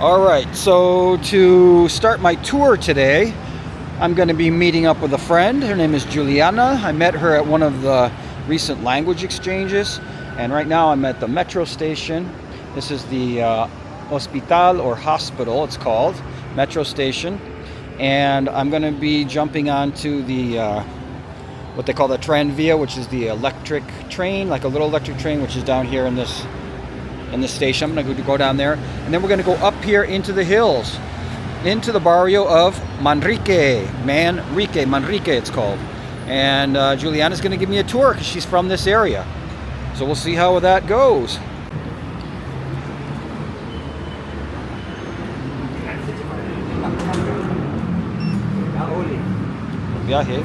All right, so to start my tour today, I'm going to be meeting up with a friend. Her name is Juliana. I met her at one of the recent language exchanges, and right now I'm at the metro station. This is the hospital or hospital, it's called, metro station, and I'm going to be jumping onto the what they call the tranvia, which is the electric train, like a little electric train, which is down here in this station. I'm going to go down there, and then we're going to go up here into the hills, into the barrio of Manrique, it's called. And Juliana's going to give me a tour because she's from this area. So we'll see how that goes. Viaje.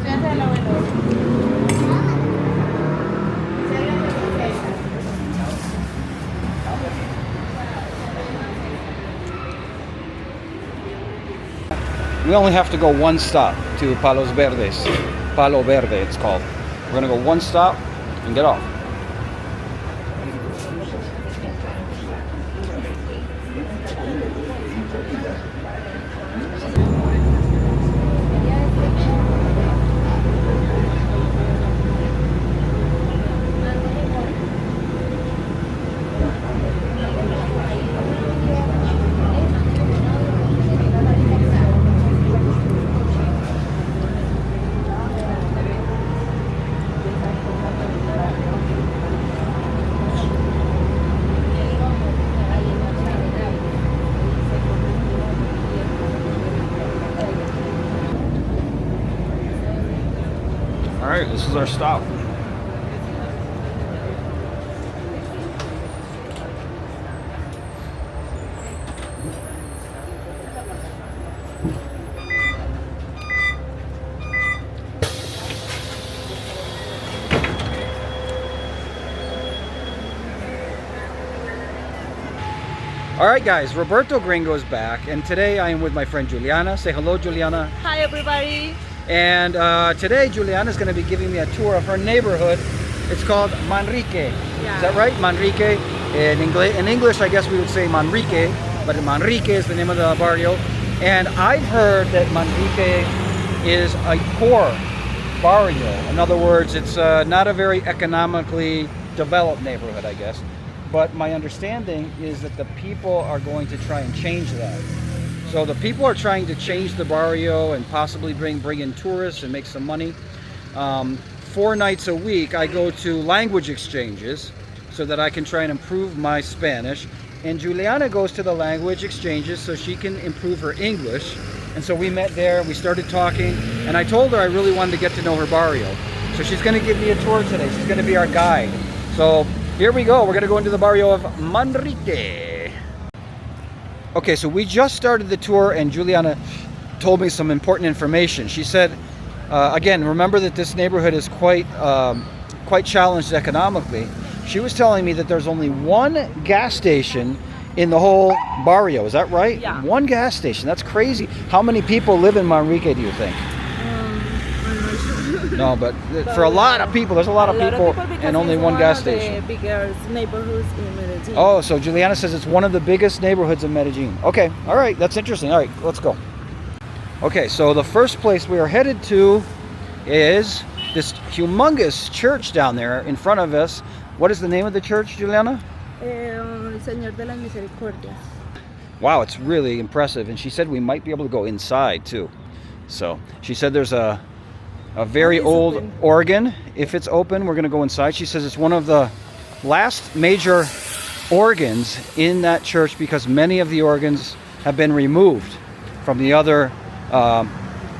We only have to go one stop to Palo Verde, it's called. We're going to go one stop and get off. All right, this is our stop. All right, guys, Roberto Gringo is back, and today I am with my friend Juliana. Say hello, Juliana. Hi, everybody. And today Juliana is going to be giving me a tour of her neighborhood. It's called Manrique. Yeah. Is that right? Manrique. In English, I guess we would say Manrique, but Manrique is the name of the barrio. And I've heard that Manrique is a poor barrio. In other words, it's not a very economically developed neighborhood, I guess. But my understanding is that the people are going to try and change that. So the people are trying to change the barrio and possibly bring in tourists and make some money. 4 nights a week I go to language exchanges so that I can try and improve my Spanish. And Juliana goes to the language exchanges so she can improve her English. And so we met there, we started talking, and I told her I really wanted to get to know her barrio. So she's going to give me a tour today. She's going to be our guide. So here we go. We're going to go into the barrio of Manrique. Okay, so we just started the tour and Juliana told me some important information. She said, again, remember that this neighborhood is quite challenged economically. She was telling me that there's only one gas station in the whole barrio. Is that right? Yeah. One gas station. That's crazy. How many people live in Manrique, do you think? No, but for a lot of people, there's a lot of people and only one gas station. The biggest neighborhoods in Medellín. Oh, so Juliana says it's one of the biggest neighborhoods in Medellín. Okay, all right, that's interesting. All right, let's go. Okay, so the first place we are headed to is this humongous church down there in front of us. What is the name of the church, Juliana? El Señor de las Misericordias. Wow, it's really impressive. And she said we might be able to go inside too. So she said there's a very old open organ. If it's open, we're going to go inside. She says it's one of the last major organs in that church because many of the organs have been removed from the other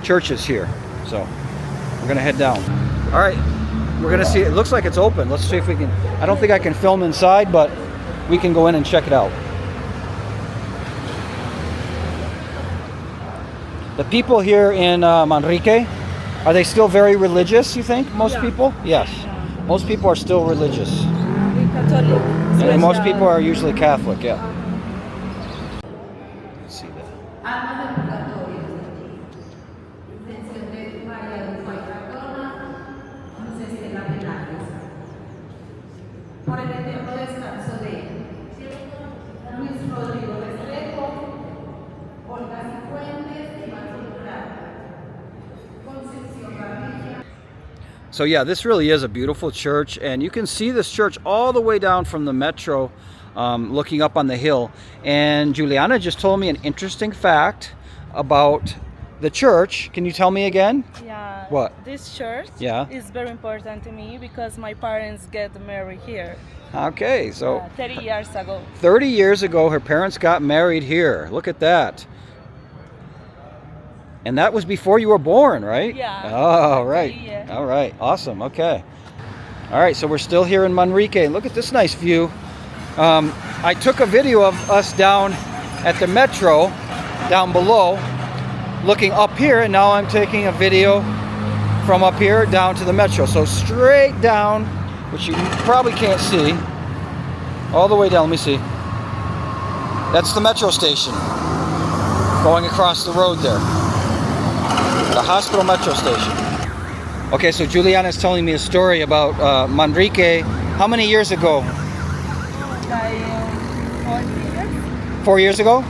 churches here. So we're going to head down. All right, we're going to see. It looks like it's open. Let's see if we can. I don't think I can film inside, but we can go in and check it out. The people here in Manrique, are they still very religious, you think? Most people? Yes. Most people are still religious. Catholic. And most people are usually Catholic, yeah. Let's see that. So yeah, this really is a beautiful church, and you can see this church all the way down from the metro, looking up on the hill. And Juliana just told me an interesting fact about the church. Can you tell me again? Yeah. What? This church is very important to me because my parents get married here. Okay, so 30 years ago. 30 years ago, her parents got married here. Look at that. And that was before you were born, right? Yeah. Oh, right. Yeah. All right. Awesome. Okay. All right. So we're still here in Manrique. Look at this nice view. I took a video of us down at the metro, down below, looking up here, and now I'm taking a video from up here down to the metro. So straight down, which you probably can't see, all the way down. Let me see. That's the metro station going across the road there. The hospital metro station. Okay, so Juliana is telling me a story about Manrique. How many years ago? Like 4 years? 4 years ago?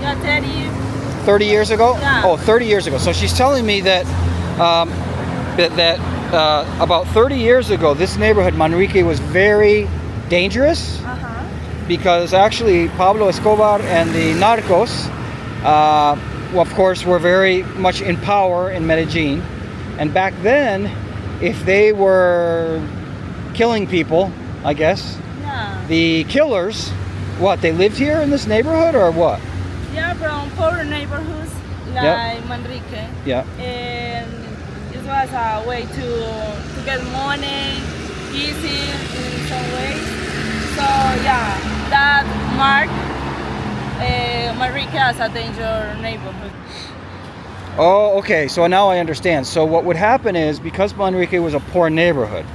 Yeah, 30. 30 years ago? Yeah. Oh, 30 years ago. So she's telling me that about 30 years ago, this neighborhood, Manrique, was very dangerous because actually Pablo Escobar and the narcos, of course, were very much in power in Medellín. And back then, if they were killing people, I guess, the killers, what, they lived here in this neighborhood or what? Yeah, from poor neighborhoods like Manrique. Yeah. And it was a way to get money, easy in some ways. So yeah, that marked Manrique as a danger neighborhood. Oh, okay. So now I understand. So what would happen is, because Manrique was a poor neighborhood,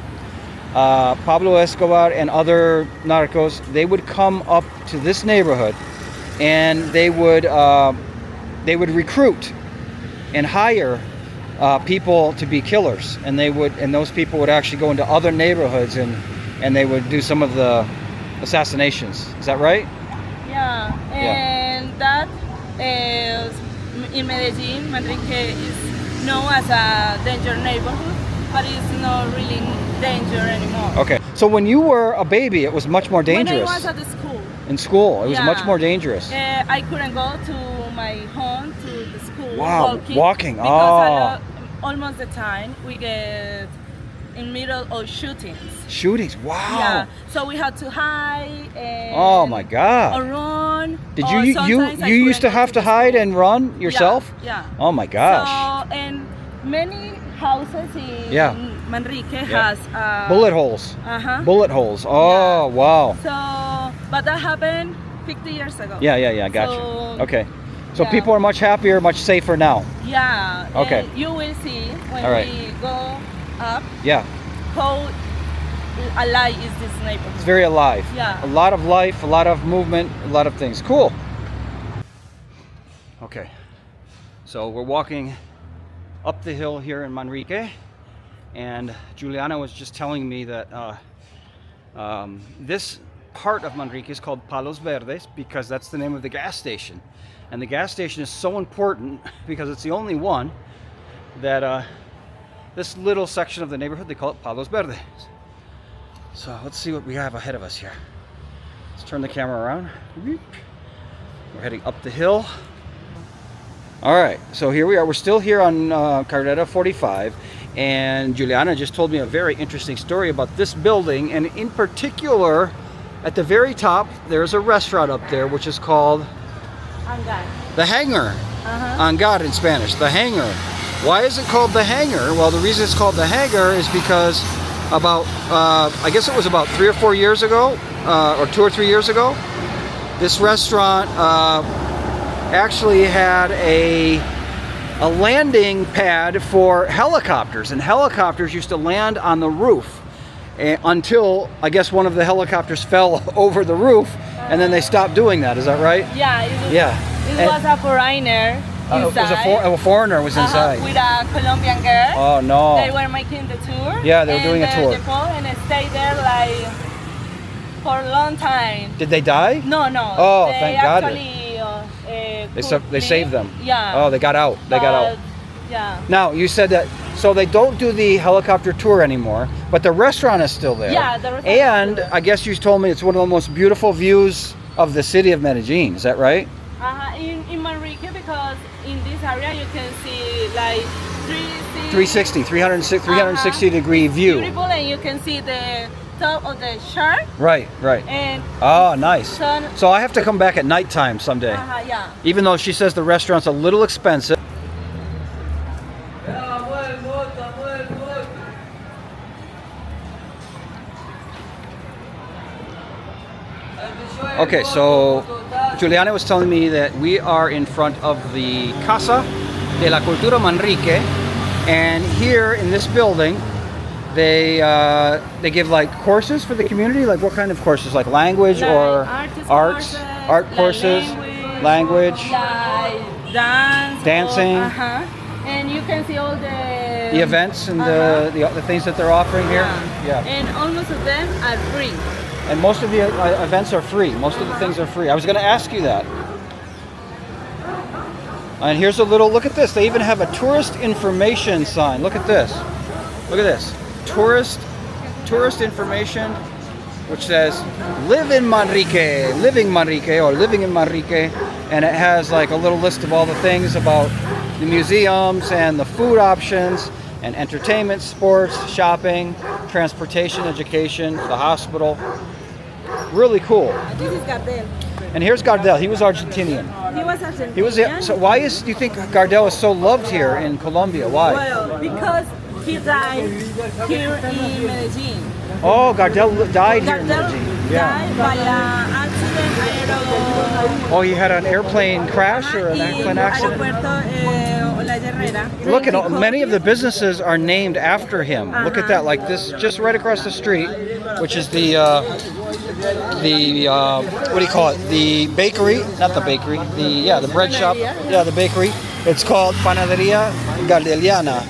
Pablo Escobar and other narcos, they would come up to this neighborhood, and they would recruit and hire people to be killers, and those people would actually go into other neighborhoods and they would do some of the assassinations. Is that right? Yeah, and that is in Medellín. Manrique is known as a danger neighborhood, but it's not really danger anymore. Okay, so when you were a baby, it was much more dangerous. When I was at the school. In school, it was much more dangerous. I couldn't go to my home to the school. Wow, walking. Because almost the time we get in middle of shootings. Shootings. Wow. Yeah. So we had to hide and oh my God. or run. Did you used to have to hide and run yourself? Yeah. Oh my gosh. So, and many houses in Manrique has bullet holes. Bullet holes. Oh wow. So, but that happened 50 years ago. Yeah. Gotcha. So, okay. So people are much happier, much safer now. Yeah. Okay. And you will see when we go up. Yeah. How alive is this neighborhood? It's very alive. Yeah. A lot of life, a lot of movement, a lot of things. Cool. Okay. So we're walking up the hill here in Manrique, and Juliana was just telling me that this part of Manrique is called Palos Verdes because that's the name of the gas station. And the gas station is so important because it's the only one that this little section of the neighborhood, they call it Palos Verdes. So let's see what we have ahead of us here. Let's turn the camera around. We're heading up the hill. All right, so here we are. We're still here on Carrera 45, and Juliana just told me a very interesting story about this building, and in particular, at the very top, there's a restaurant up there which is called Hangar. The Hangar. Hangar in Spanish, the Hangar. Why is it called the Hangar? Well, the reason it's called the Hangar is because about, I guess it was about 3 or 4 years ago, or 2 or 3 years ago, this restaurant actually had a landing pad for helicopters, and helicopters used to land on the roof until, I guess, one of the helicopters fell over the roof, and then they stopped doing that. Is that right? Yeah. It was a foreigner inside. A foreigner was inside. With a Colombian girl. Oh no. They were making the tour. Yeah, they were doing a tour. And stayed there like for a long time. Did they die? No. Oh, they thank God. Actually, They saved them. Yeah. Oh, they got out. They got out. Yeah. Now, you said that, So they don't do the helicopter tour anymore, but the restaurant is still there. Yeah, the restaurant And is still there. I guess you told me it's one of the most beautiful views of the city of Medellín. Is that right? In Manrique, because in this area you can see like 360, 360 degree view. Beautiful, and you can see the top of the shark. Right. And Oh, nice. sun. So I have to come back at nighttime someday. Yeah. Even though she says the restaurant's a little expensive. Okay, so Juliana was telling me that we are in front of the Casa de la Cultura Manrique, and here in this building, they give like courses for the community. Like what kind of courses? Like language Like or arts, art like courses, language, like dance, dancing. And you can see all the events and the things that they're offering here. Yeah. And almost of them are free. And most of the events are free. Most of the things are free. I was going to ask you that. And here's a little, look at this. They even have a tourist information sign. Look at this. Look at this. Tourist information, which says, live in Manrique, living Manrique, or living in Manrique. And it has like a little list of all the things about the museums and the food options and entertainment, sports, shopping, transportation, education, the hospital. Really cool. This is Gardel. And here's Gardel. He was Argentinian. He was Argentinian. He was. So why do you think Gardel is so loved here in Colombia? Why? Well, because he died here in Medellín. Oh, Gardel died here in Gardel Medellín. died by an accident. Oh, he had an airplane crash or an airplane accident? Look at many of the businesses are named after him. Look at that, like this, just right across the street, which is the what do you call it? The bakery, not the bakery. The bread shop. Yeah, the bakery. It's called Panaderia Gardeliana.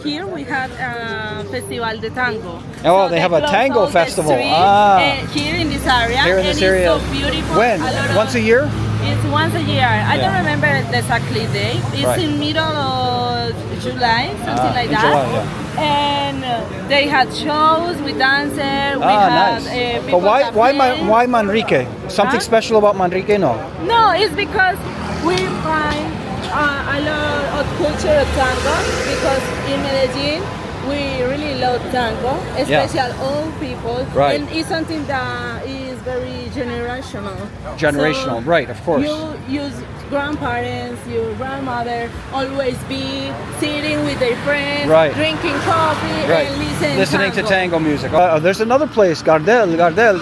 Here we had a festival de tango. Oh, So they have a close tango all the festival. streets, here in this area. Here in this area. It's so beautiful. When? Once a year? It's once a year. I don't remember the exactly date. It's Right. in middle of July, something like in that. July, yeah. And they had shows with dancers. We Nice. had But people that play. why Manrique? Something Huh? special about Manrique? No. No, it's because we find a lot of culture of tango, because in Medellin we really love tango, especially old people. Right. And it's something that is very generational. Generational, So right, of course. You use grandparents, your grandmother always be sitting with their friends, Right. drinking coffee Right. and Listening to tango music. There's another place, Gardel.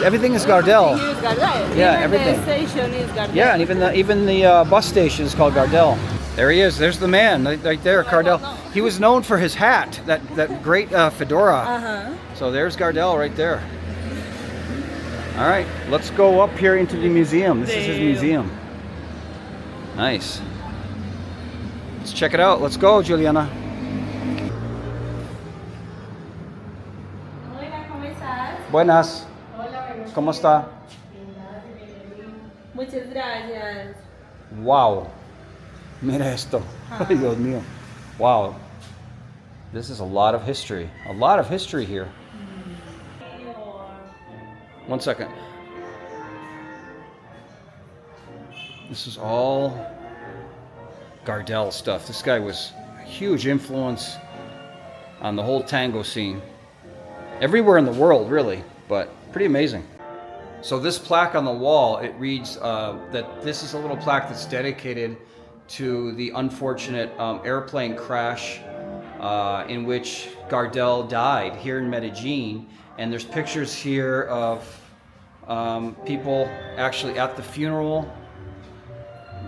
Everything is Gardel. Here's Gardel. Yeah, Even everything. the station is Gardel. Yeah, and even the bus station is called Gardel. There he is. There's the man right there, Gardel. He was known for his hat, that great fedora. So there's Gardel right there. All right, let's go up here into the museum. This is his museum. Nice. Let's check it out. Let's go, Juliana. Hola, ¿cómo estás? Buenas. Hola, ¿Cómo está? muchas gracias. Wow. Mira esto. Ay, Dios mío. Wow. This is a lot of history. A lot of history here. 1 second. This is all Gardel stuff. This guy was a huge influence on the whole tango scene. Everywhere in the world, really, but pretty amazing. So this plaque on the wall, it reads that this is a little plaque that's dedicated to the unfortunate airplane crash in which Gardel died here in Medellín. And there's pictures here of people actually at the funeral,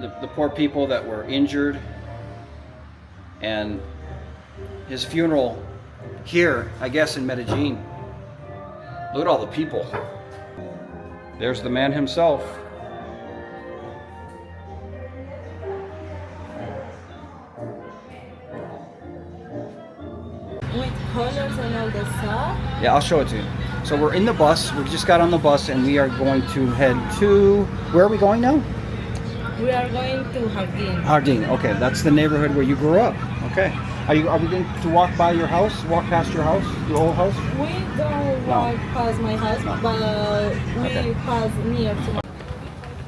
the poor people that were injured, and his funeral here, I guess, in Medellín. Look at all the people. There's the man himself. With colors and all the stuff. Yeah, I'll show it to you. So we're in the bus. We just got on the bus and we are going to head to, where are we going now? We are going to Jardín. Jardín. Okay, that's the neighborhood where you grew up. Okay. Are we going to walk by your house? Walk past your house? Your old house? We don't walk past my house, but we pass near to my.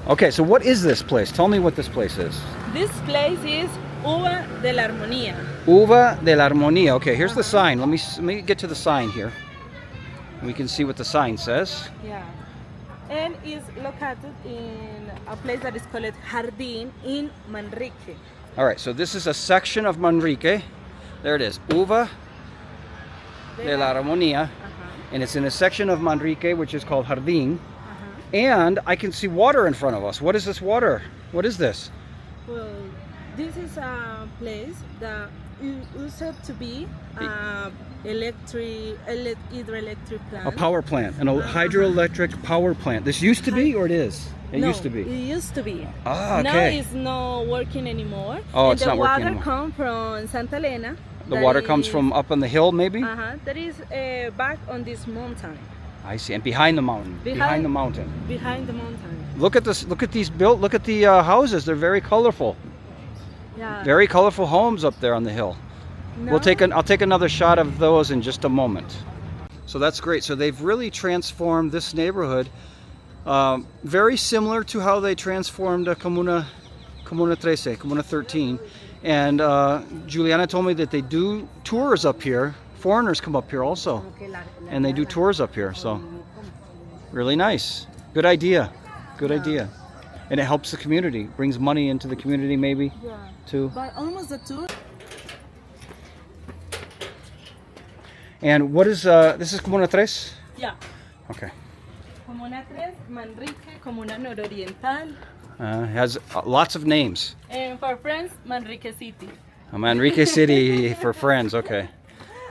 Okay, so what is this place? Tell me what this place is. This place is Uva de la Armonía. Uva de la Armonía. Okay, here's the sign. Let me get to the sign here. We can see what the sign says. Yeah. And is located in a place that is called Jardín in Manrique. All right, so this is a section of Manrique. There it is, Uva de la Armonía. And it's in a section of Manrique, which is called Jardín. And I can see water in front of us. What is this water? What is this? Well, this is a place that used to be hydroelectric plant. A power plant, a hydroelectric power plant. This used to be, or it is? It used to be. It used to be. Ah, okay. Now it's not working anymore. Oh, and it's not working the anymore. water comes from Santa Elena. The water comes from up on the hill, maybe? That is back on this mountain. I see, and behind the mountain. Behind the mountain. Behind the mountain. Look at this. Look at these built. Look at the houses. They're very colorful. Yeah. Very colorful homes up there on the hill. No. I'll take another shot of those in just a moment. So that's great. So they've really transformed this neighborhood, very similar to how they transformed Comuna 13. And Juliana told me that they do tours up here. Foreigners come up here also, and they do tours up here. So really nice. Good idea. Good idea. And it helps the community. Brings money into the community, maybe. Yeah. Too. But almost the tour. And what is this is Comuna 3? Yeah. Okay. Comuna 3, Manrique, Comuna Nororiental. Has lots of names. And for friends, Manrique City. Manrique City for friends. Okay.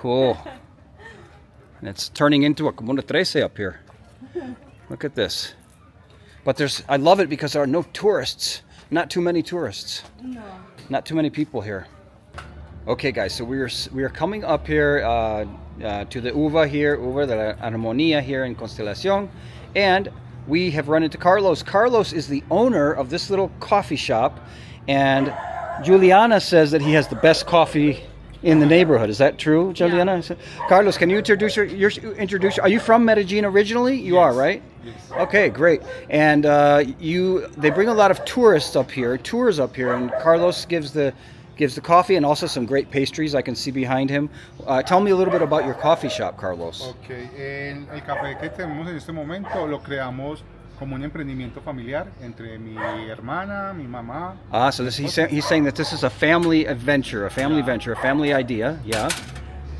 Cool. And it's turning into a Comuna 13 up here. Look at this. But I love it because there are no tourists. Not too many tourists. No. Not too many people here. Okay, guys, so we are coming up here to the Uva de la Armonía here in Constelación, and we have run into Carlos. Carlos is the owner of this little coffee shop, and Juliana says that he has the best coffee in the neighborhood. Is that true, Juliana? Yeah. Carlos, can you introduce Are you from Medellín originally? You are, right? Yes. Okay, great. And they bring a lot of tours up here, and Carlos gives the coffee and also some great pastries I can see behind him. Tell me a little bit about your coffee shop, Carlos. Okay, el café que tenemos en este momento lo creamos como un emprendimiento familiar entre mi hermana, mi mamá. So he's saying that this is a family adventure, a family idea. Yeah,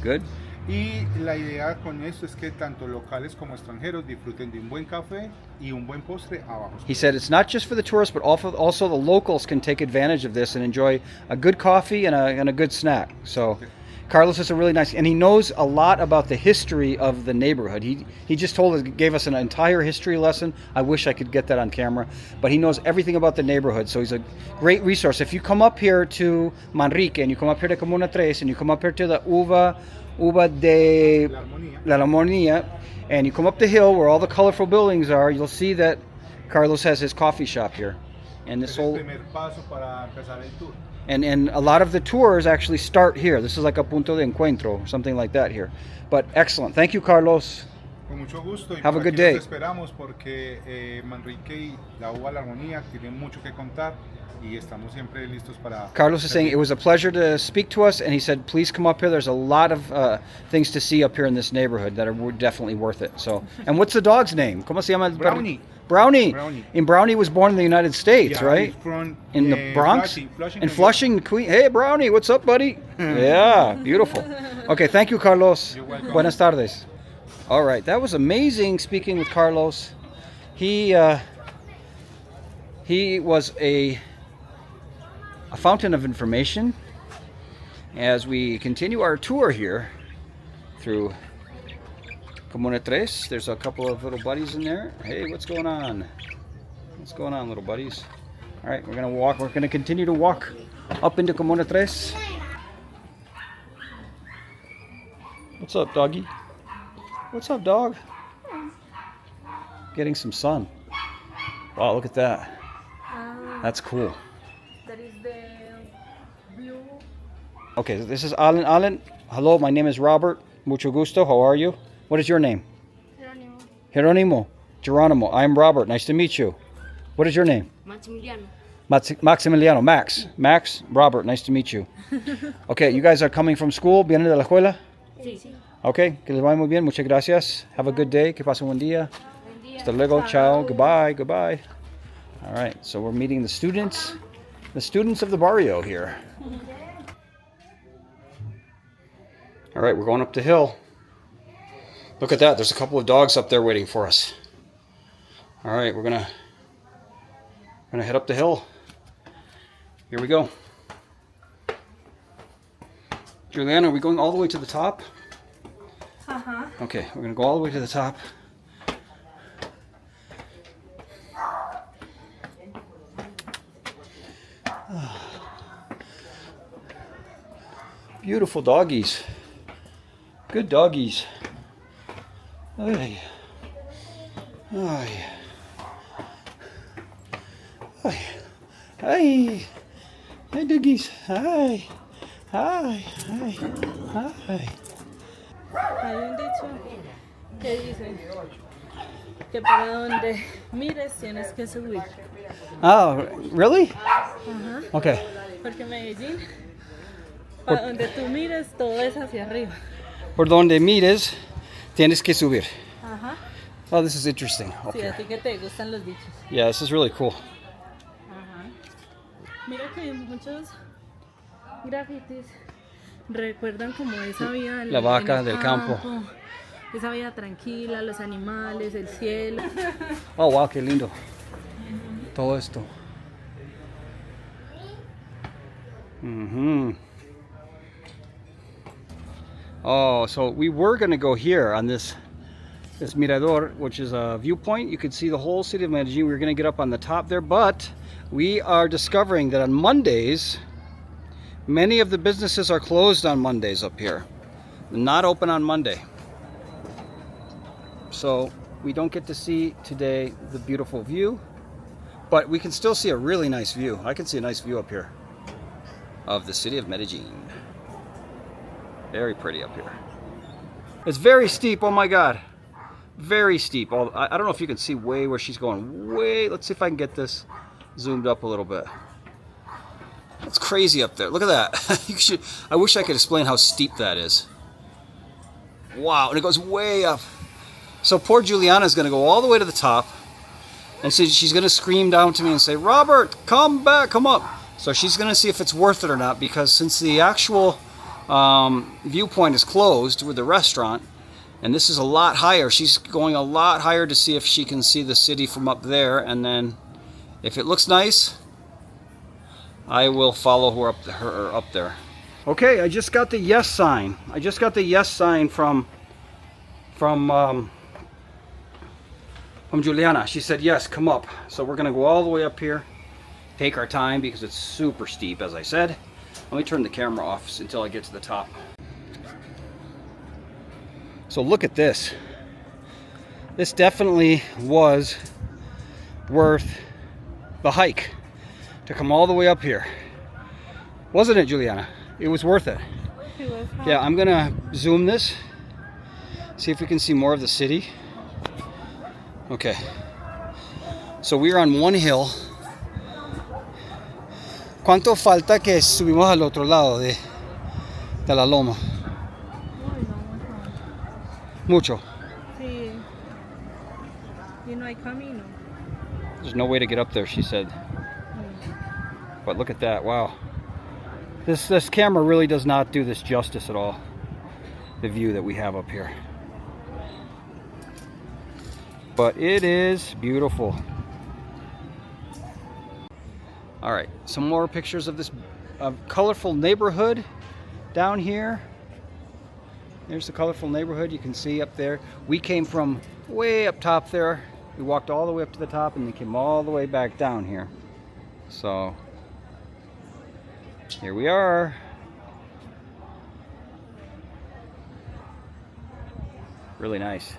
good. Y la idea con esto es que tanto locales como extranjeros disfruten de un buen café y un buen postre abajo. He said it's not just for the tourists, but also the locals can take advantage of this and enjoy a good coffee and a good snack. So, okay. Carlos is a really nice, and he knows a lot about the history of the neighborhood. He just gave us an entire history lesson. I wish I could get that on camera, but he knows everything about the neighborhood. So he's a great resource. If you come up here to Manrique and you come up here to Comuna 3 and you come up here to the Uva de la Armonía, and you come up the hill where all the colorful buildings are, you'll see that Carlos has his coffee shop here. And this whole and a lot of the tours actually start here. This is like a punto de encuentro, something like that here. But excellent. Thank you, Carlos. Con mucho gusto. Have a good day. Esperamos porque Manrique y la Uva de la Armonía tienen mucho que contar. Y estamos siempre listos para. Carlos is saying it was a pleasure to speak to us, and he said, please come up here. There's a lot of things to see up here in this neighborhood that are definitely worth it. So, and what's the dog's name? ¿Cómo se llama el Brownie. Brownie. And Brownie was born in the United States, yeah, right? In the Bronx? Flushing, Queen. Hey, Brownie, what's up, buddy? Yeah, beautiful. Okay, thank you, Carlos. You're welcome. Buenas tardes. All right, that was amazing speaking with Carlos. He was a fountain of information as we continue our tour here through Comuna 3. There's a couple of little buddies in there. Hey, what's going on? What's going on, little buddies? All right, we're gonna continue to walk up into Comuna 3. What's up, doggy? What's up, dog? Getting some sun. Wow, look at that. That's cool. That is the view Okay, this is Alan. Alan, hello, my name is Robert. Mucho gusto. How are you? What is your name? Jeronimo. Geronimo. I'm Robert. Nice to meet you. What is your name? Maximiliano. Maximiliano. Max. Max. Robert. Nice to meet you. Okay, you guys are coming from school. ¿Vienen de la escuela? Sí, sí. Okay, que les vaya muy bien. Muchas gracias. Have a good day. Que pasen un buen día. Hasta luego. Ciao. Goodbye. Goodbye. All right, so we're meeting the students of the barrio here. All right, we're going up the hill. Look at that. There's a couple of dogs up there waiting for us. All right, we're gonna head up the hill. Here we go. Juliana, are we going all the way to the top? Uh-huh. Okay, we're gonna go all the way to the top. Beautiful doggies. Good doggies. Ay. Ay. Ay. Ay. Hi, doggies. Hi. Hi. Hi. Hi. Hay un dicho que dice que para donde mires tienes que subir. Oh, really? Ajá. Okay. Porque Medellín, para donde tú mires, todo es hacia arriba. Por donde mires, tienes que subir. Ajá. Oh, this is interesting. Sí, Okay. a ti que te gustan los dichos. Yeah, this is really cool. Ajá. Mira que muchos grafitis recuerdan como esa vida La vaca en el del campo. Esa vida tranquila, los animales, el cielo. Oh, wow, qué lindo. Todo esto. Oh, so we were going to go here on this mirador, which is a viewpoint. You could see the whole city of Medellín. We were going to get up on the top there, but we are discovering that on Mondays, many of the businesses are closed on Mondays up here. Not open on Monday. So we don't get to see today the beautiful view, but we can still see a really nice view. I can see a nice view up here of the city of Medellín. Very pretty up here. It's very steep, oh my God. Very steep. I don't know if you can see way where she's going. Let's see if I can get this zoomed up a little bit. It's crazy up there. Look at that. I wish I could explain how steep that is. Wow, and it goes way up. So poor Juliana is going to go all the way to the top, and so she's going to scream down to me and say, Robert, come back, come up. So she's going to see if it's worth it or not, because since the actual viewpoint is closed with the restaurant, and this is a lot higher, she's going a lot higher to see if she can see the city from up there, and then if it looks nice, I will follow her up there. Okay, I just got the yes sign. I just got the yes sign from Juliana. She said yes, come up. So we're gonna go all the way up here, take our time because it's super steep, as I said. Let me turn the camera off until I get to the top. So look at this. This definitely was worth the hike to come all the way up here. Wasn't it, Juliana? It was worth it. It was hard. Yeah, I'm gonna zoom this, see if we can see more of the city. Okay. So we're on one hill. ¿Cuánto falta que subimos al otro lado de la loma? Mucho. Sí. Y no hay camino. There's no way to get up there, she said. But look at that, wow. This camera really does not do this justice at all, the view that we have up here. But it is beautiful. All right, some more pictures of this colorful neighborhood down here. There's the colorful neighborhood you can see up there. We came from way up top there. We walked all the way up to the top and then came all the way back down here. So here we are. Really nice.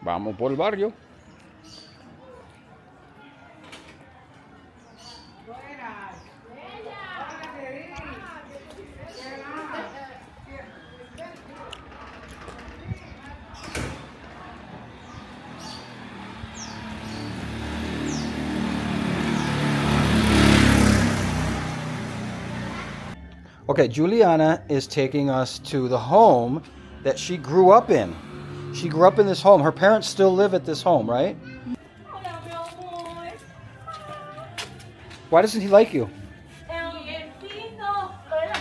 Vamos por el barrio. Okay, Juliana is taking us to the home that she grew up in. She grew up in this home. Her parents still live at this home, right? Hola, mi amor. Why doesn't he like you? El pino. Espera,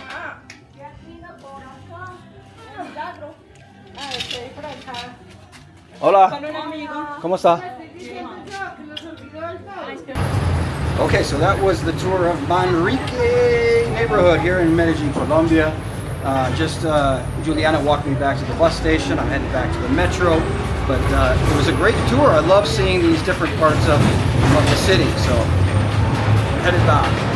el pino por acá. El teatro. Ah, estoy por acá. Hola. Con un amigo. ¿Cómo está? Okay, so that was the tour of Manrique neighborhood here in Medellín, Colombia. Juliana walked me back to the bus station. I'm headed back to the metro. But it was a great tour. I love seeing these different parts of the city. So, headed back.